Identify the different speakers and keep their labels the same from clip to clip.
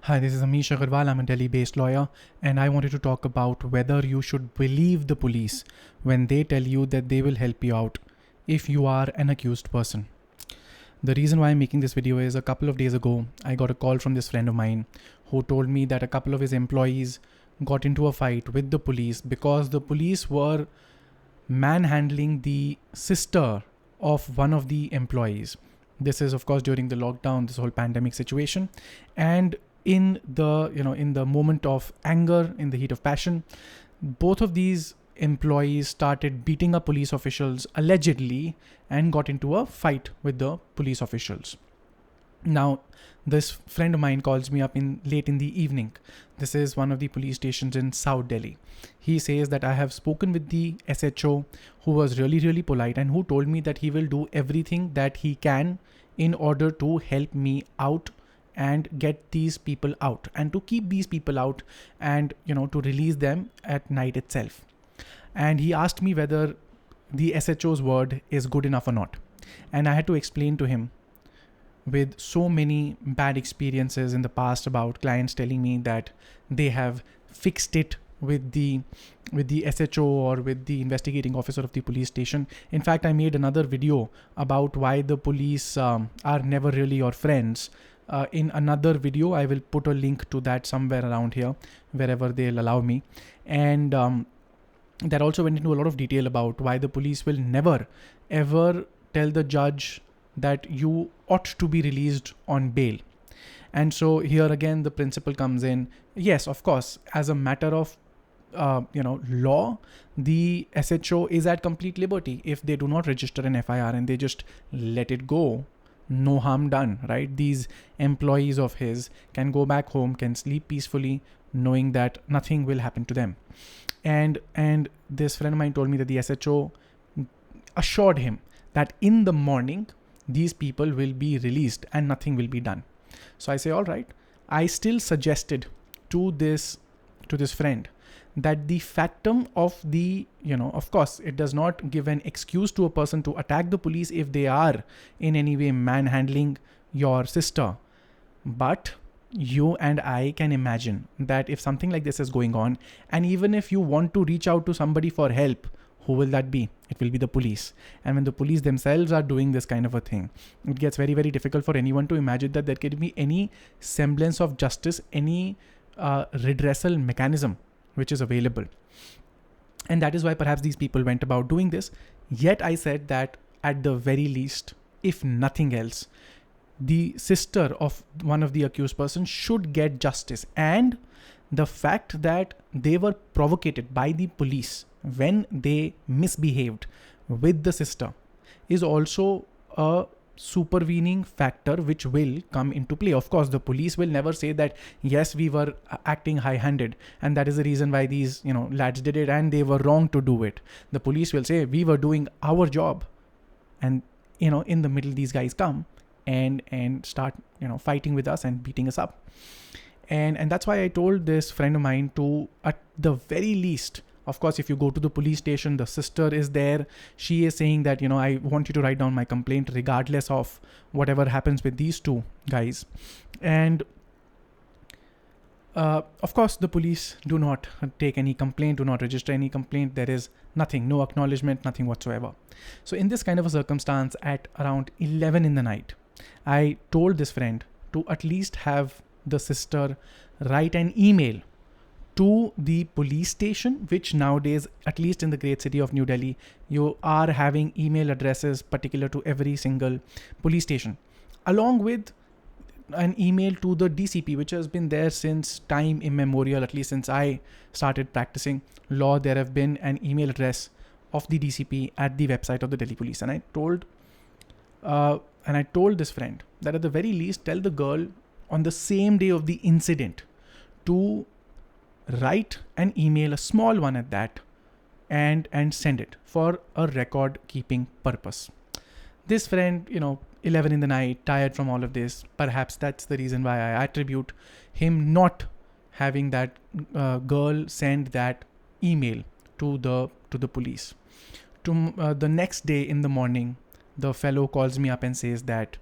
Speaker 1: Hi, this is amish.aggarwala. I'm a Delhi-based lawyer, and I wanted to talk about whether you should believe the police when they tell you that they will help you out if you are an accused person. The reason why I'm making this video is a couple of days ago, I got a call from this friend of mine who told me that a couple of his employees got into a fight with the police because the police were manhandling the sister of one of the employees. This is, of course, during the lockdown, this whole pandemic situation, and in the moment of anger, in the heat of passion, both of these employees started beating up police officials allegedly and got into a fight with the police officials. Now, this friend of mine calls me up in late in the evening. This is one of the police stations in South Delhi. He says that I have spoken with the SHO, who was really, really polite and who told me that he will do everything that he can in order to help me out and get these people out and to keep these people out and, to release them at night itself. And he asked me whether the SHO's word is good enough or not. And I had to explain to him, with so many bad experiences in the past about clients telling me that they have fixed it with the SHO or with the investigating officer of the police station. In fact, I made another video about why the police are never really your friends. In another video, I will put a link to that somewhere around here, wherever they'll allow me. And that also went into a lot of detail about why the police will never ever tell the judge that you ought to be released on bail. And so here again, the principle comes in. Yes, of course, as a matter of law, the SHO is at complete liberty. If they do not register an FIR and they just let it go, no harm done, right? These employees of his can go back home, can sleep peacefully, knowing that nothing will happen to them. And this friend of mine told me that the SHO assured him that in the morning, these people will be released and nothing will be done. So I say, all right. I still suggested to this friend that the factum of the, of course, it does not give an excuse to a person to attack the police if they are in any way manhandling your sister. But you and I can imagine that if something like this is going on, and even if you want to reach out to somebody for help, who will that be? It will be the police. And when the police themselves are doing this kind of a thing, it gets very, very difficult for anyone to imagine that there can be any semblance of justice, any redressal mechanism which is available. And that is why perhaps these people went about doing this. Yet I said that at the very least, if nothing else, the sister of one of the accused persons should get justice. And the fact that they were provocated by the police when they misbehaved with the sister is also a supervening factor which will come into play. Of course, the police will never say that, yes, we were acting high-handed and that is the reason why these, lads did it and they were wrong to do it. The police will say, we were doing our job. And, in the middle, these guys come and start, fighting with us and beating us up. And that's why I told this friend of mine to, at the very least, of course, if you go to the police station, the sister is there. She is saying that, I want you to write down my complaint regardless of whatever happens with these two guys. And of course, the police do not take any complaint, do not register any complaint. There is nothing, no acknowledgement, nothing whatsoever. So in this kind of a circumstance, at around 11 in the night, I told this friend to at least have the sister write an email to the police station, which nowadays, at least in the great city of New Delhi, you are having email addresses particular to every single police station, along with an email to the DCP, which has been there since time immemorial. At least since I started practicing law, there have been an email address of the DCP at the website of the Delhi police. And I told this friend that at the very least, tell the girl on the same day of the incident to write an email, a small one at that, and send it for a record keeping purpose. This friend, 11 in the night, tired from all of this, perhaps that's the reason why I attribute him not having that girl send that email to the police. The next day in the morning, the fellow calls me up and says that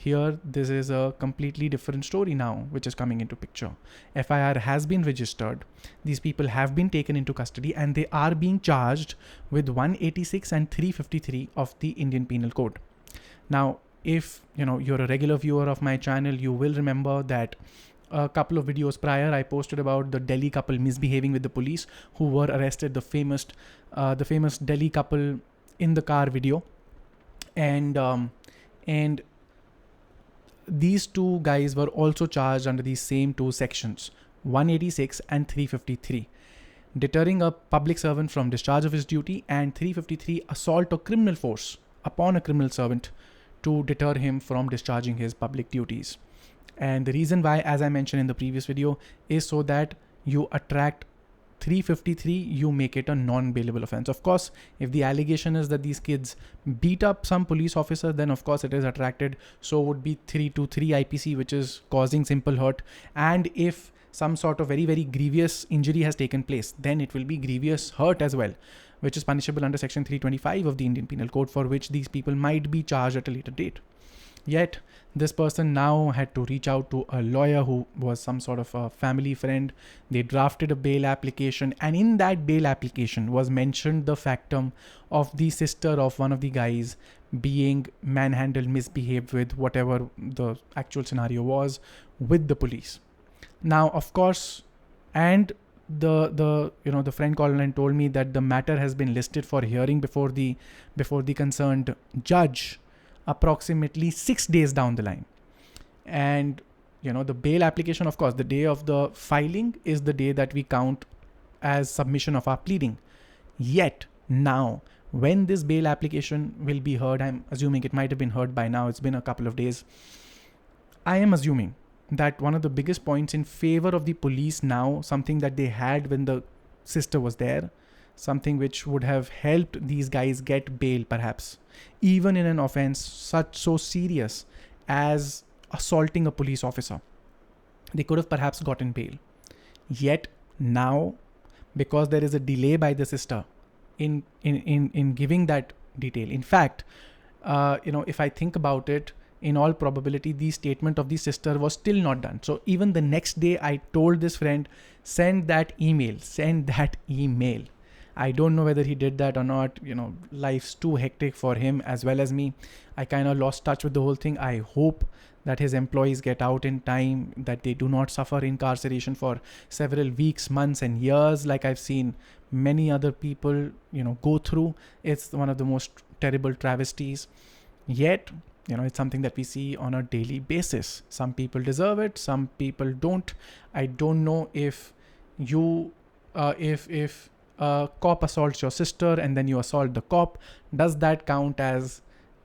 Speaker 1: Here, this is a completely different story now, which is coming into picture. FIR has been registered. These people have been taken into custody and they are being charged with 186 and 353 of the Indian Penal Code. Now, if you're a regular viewer of my channel, you will remember that a couple of videos prior, I posted about the Delhi couple misbehaving with the police who were arrested. The famous Delhi couple in the car video, and these two guys were also charged under these same two sections, 186 and 353. Deterring a public servant from discharge of his duty, and 353, assault or criminal force upon a criminal servant to deter him from discharging his public duties. And the reason why, as I mentioned in the previous video, is so that you attract 353, you make it a non-bailable offense. Of course, if the allegation is that these kids beat up some police officer, then of course it is attracted. So would be 323 IPC, which is causing simple hurt. And if some sort of very, very grievous injury has taken place, then it will be grievous hurt as well, which is punishable under section 325 of the Indian Penal Code, for which these people might be charged at a later date. Yet, this person now had to reach out to a lawyer who was some sort of a family friend. They drafted a bail application, and in that bail application was mentioned the factum of the sister of one of the guys being manhandled, misbehaved with, whatever the actual scenario was, with the police. Now, of course, and the friend called and told me that the matter has been listed for hearing before the concerned judge approximately 6 days down the line. And the bail application, of course, the day of the filing is the day that we count as submission of our pleading. Yet now, when this bail application will be heard, I'm assuming it might have been heard by now, it's been a couple of days, I am assuming that one of the biggest points in favor of the police now, something that they had when the sister was there, something which would have helped these guys get bail, perhaps even in an offense so serious as assaulting a police officer, they could have perhaps gotten bail. Yet now, because there is a delay by the sister in giving that detail, in fact, if I think about it, in all probability, the statement of the sister was still not done. So even the next day, I told this friend, send that email. I don't know whether he did that or not. Life's too hectic for him as well as me. I kind of lost touch with the whole thing. I hope that his employees get out in time, that they do not suffer incarceration for several weeks, months, and years, like I've seen many other people, go through. It's one of the most terrible travesties. Yet, it's something that we see on a daily basis. Some people deserve it, some people don't. I don't know if if a cop assaults your sister and then you assault the cop, does that count as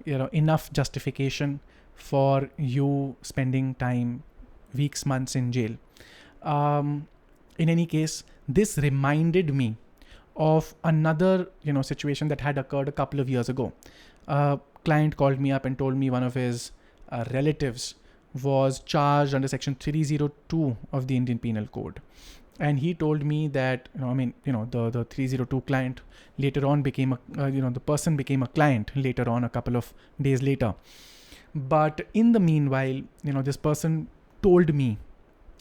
Speaker 1: enough justification for you spending time, weeks, months in jail? In any case, this reminded me of another situation that had occurred a couple of years ago. A client called me up and told me one of his relatives was charged under section 302 of the Indian Penal Code. And he told me that, the 302 client later on became the person became a client later on, a couple of days later. But in the meanwhile, this person told me,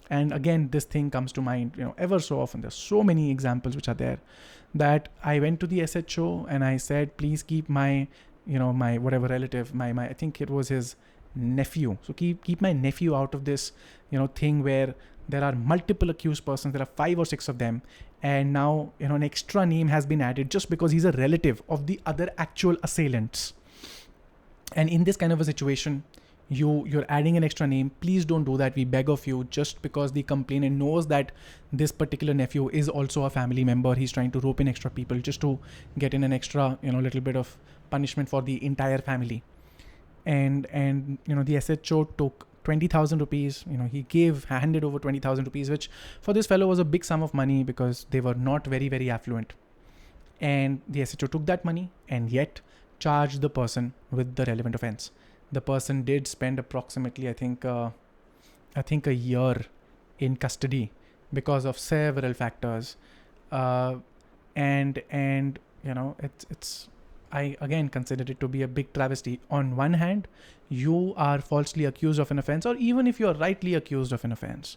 Speaker 1: and again, this thing comes to mind, ever so often, there's so many examples which are there, that I went to the SHO and I said, please keep my, my whatever relative, my I think it was his nephew. So keep my nephew out of this, thing where there are multiple accused persons. There are 5 or 6 of them. And now, an extra name has been added just because he's a relative of the other actual assailants. And in this kind of a situation, you're adding an extra name. Please don't do that. We beg of you, just because the complainant knows that this particular nephew is also a family member. He's trying to rope in extra people just to get in an extra, little bit of punishment for the entire family. And the SHO took 20,000 rupees. He handed over 20,000 rupees, which for this fellow was a big sum of money because they were not very, very affluent. And the SHO took that money and yet charged the person with the relevant offense. The person did spend approximately, I think a year in custody because of several factors. And it's I again consider it to be a big travesty. On one hand, you are falsely accused of an offense, or even if you are rightly accused of an offense,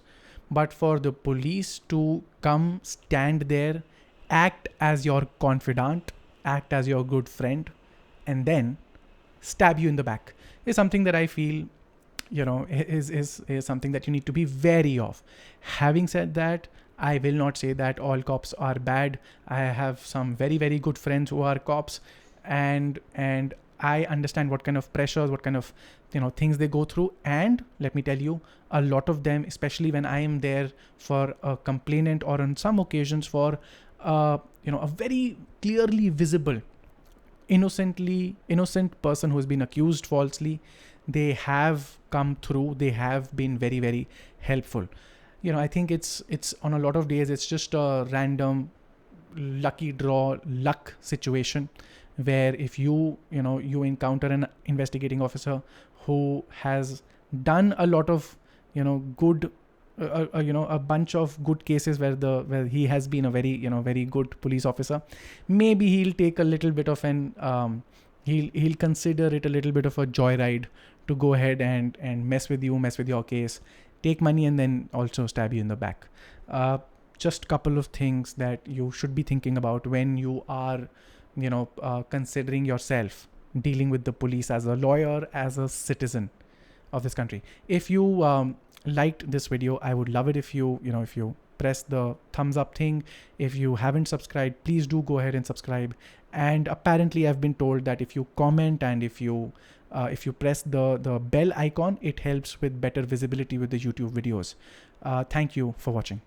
Speaker 1: but for the police to come, stand there, act as your confidant, act as your good friend, and then stab you in the back is something that I feel, is something that you need to be wary of. Having said that, I will not say that all cops are bad. I have some very very good friends who are cops, and I understand what kind of pressures, what kind of things they go through. And let me tell you, a lot of them, especially when I am there for a complainant, or on some occasions for a very clearly visible innocent person who has been accused falsely, they have come through, they have been very very helpful. I think it's on a lot of days it's just a random lucky draw luck situation, where if you encounter an investigating officer who has done a lot of good a bunch of good cases where he has been a very very good police officer, maybe he'll take a little bit of an he'll consider it a little bit of a joyride to go ahead and mess with you, mess with your case, take money, and then also stab you in the back. Just couple of things that you should be thinking about when you are considering yourself dealing with the police, as a lawyer, as a citizen of this country. If you liked this video, I would love it if you press the thumbs up thing. If you haven't subscribed, please do go ahead and subscribe. And apparently I've been told that if you comment and if you press the bell icon, it helps with better visibility with the YouTube videos. Thank you for watching.